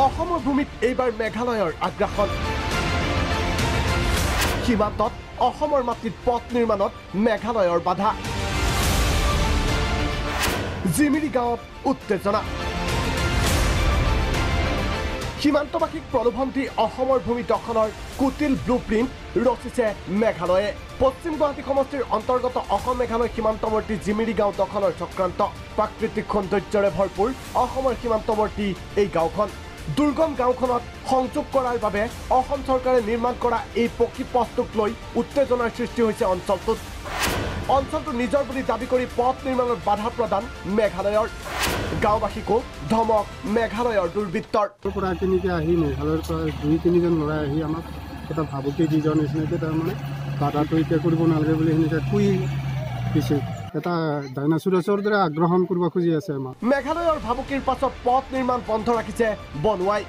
অসমৰ ভূমিত এইবাৰ মেঘালয়ৰ আগ্ৰাসন সীমান্তত অসমৰ মাটিত পথ নিৰ্মাণত মেঘালয়ৰ বাধা জিমিৰি গাঁৱত উত্তেজনা সীমান্তবাসীক প্ৰলোভন দি অসমৰ ভূমি দখলৰ কুটিল ব্লুপ্ৰিণ্ট ৰচিছে মেঘালয়ে পশ্চিম গুৱাহাটী সমষ্টিৰ অন্তৰ্গত অসম মেঘালয় সীমান্তৱৰ্তী জিমিৰি গাঁও দখলৰ চক্ৰান্ত প্ৰাকৃতিক সৌন্দৰ্যৰে ভৰপূৰ অসমৰ সীমান্তৱৰ্তী এই গাঁওখন দুৰ্গম গাঁওখনত সংযোগ কৰাৰ বাবে অসম চৰকাৰে নিৰ্মাণ কৰা এই পকী পথটোক লৈ উত্তেজনাৰ সৃষ্টি হৈছে অঞ্চলটো নিজৰ বুলি দাবী কৰি পথ নিৰ্মাণত বাধা প্ৰদান মেঘালয়ৰ গাঁওবাসীকো ধমক মেঘালয়ৰ দুৰ্বৃত্তৰ পৰা কেনেকৈ আহি মেঘালয়ৰ পৰা 2-3জন ল'ৰাই আহি আমাক এটা ভাবুকি দি যোৱাৰ নিচিনাকৈ তাৰমানে বাধাটো এতিয়া কৰিব নালাগে বুলি সেনেকৈ কৈ দিছে এটা ডাইনাচোৰাছৰ দৰে আগ্ৰহণ কৰিব খুজি আছে আমাক মেঘালয়ৰ ভাবুকিৰ পাছত পথ নিৰ্মাণ বন্ধ ৰাখিছে বনুৱাই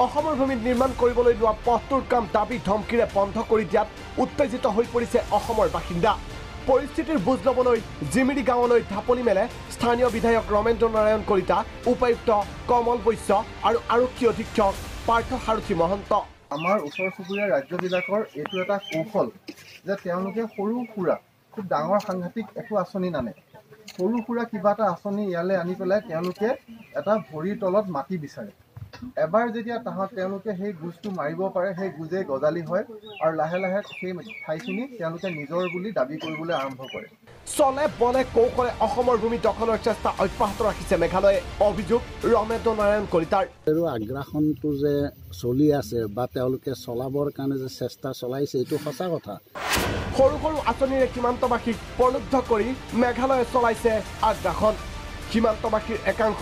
অসমৰ ভূমিত নিৰ্মাণ কৰিবলৈ লোৱা পথটোৰ কাম দাবী ধমকিৰে বন্ধ কৰি দিয়াত উত্তেজিত হৈ পৰিছে অসমৰ বাসিন্দা পৰিস্থিতিৰ বুজ ল'বলৈ জিমিৰি গাঁৱলৈ ঢাপলি মেলে স্থানীয় বিধায়ক ৰমেন্দ্ৰ নাৰায়ণ কলিতা উপায়ুক্ত কমল বৈশ্য আৰু আৰক্ষী অধীক্ষক পাৰ্থ সাৰথী মহন্ত আমাৰ ওচৰ চুবুৰীয়া ৰাজ্যবিলাকৰ এইটো এটা কৌশল যে তেওঁলোকে সৰু সুৰা খুব ডাঙৰ সাংঘাতিক একো আঁচনি নানে সৰু সুৰা কিবা এটা আঁচনি ইয়ালৈ আনি পেলাই তেওঁলোকে এটা ভৰিৰ তলত মাটি বিচাৰে এবাৰ যেতিয়া তেওঁলোকে সেই গুজটো মাৰিব পাৰে সেই গুজে গজালি হয় আৰু লাহে লাহে সেই ঠাইখিনি তেওঁলোকে নিজৰ বুলি দাবী কৰিবলৈ আৰম্ভ কৰে চলে বলে কৌশলে অসমৰ ভূমি দখলৰ চেষ্টা অব্যাহত ৰাখিছে মেঘালয়ে অভিযোগ ৰমেন্দ্ৰ নাৰায়ণ কলিতাৰ আৰু আগ্ৰাসনটো যে চলি আছে বা তেওঁলোকে চলাবৰ কাৰণে যে চেষ্টা চলাইছে এইটো সঁচা কথা সৰু সৰু আঁচনিৰে সীমান্তবাসীক প্ৰলুব্ধ কৰি মেঘালয়ে চলাইছে আগ্ৰাসন সীমান্তবাসীৰ একাংশ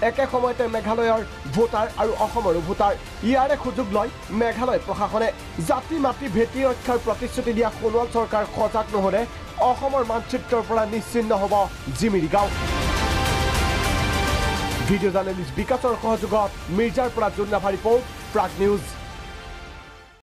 একে সময়তে মেঘালয়ৰ ভোটাৰ আৰু অসমৰো ভোটাৰ ইয়াৰে সুযোগ লয় মেঘালয় প্ৰশাসনে জাতি মাটি ভেটি ৰক্ষাৰ প্ৰতিশ্ৰুতি দিয়া সোণোৱাল চৰকাৰ সজাগ নহ'লে অসমৰ মানচিত্ৰৰ পৰা নিশ্চিন্ন হ'ব জিমিৰি গাঁও ভিডিঅ' জাৰ্নেলিষ্ট বিকাশৰ সহযোগত মিৰ্জাৰ পৰা জুন্নাভা ৰিপৰ্ট প্ৰাগ নিউজ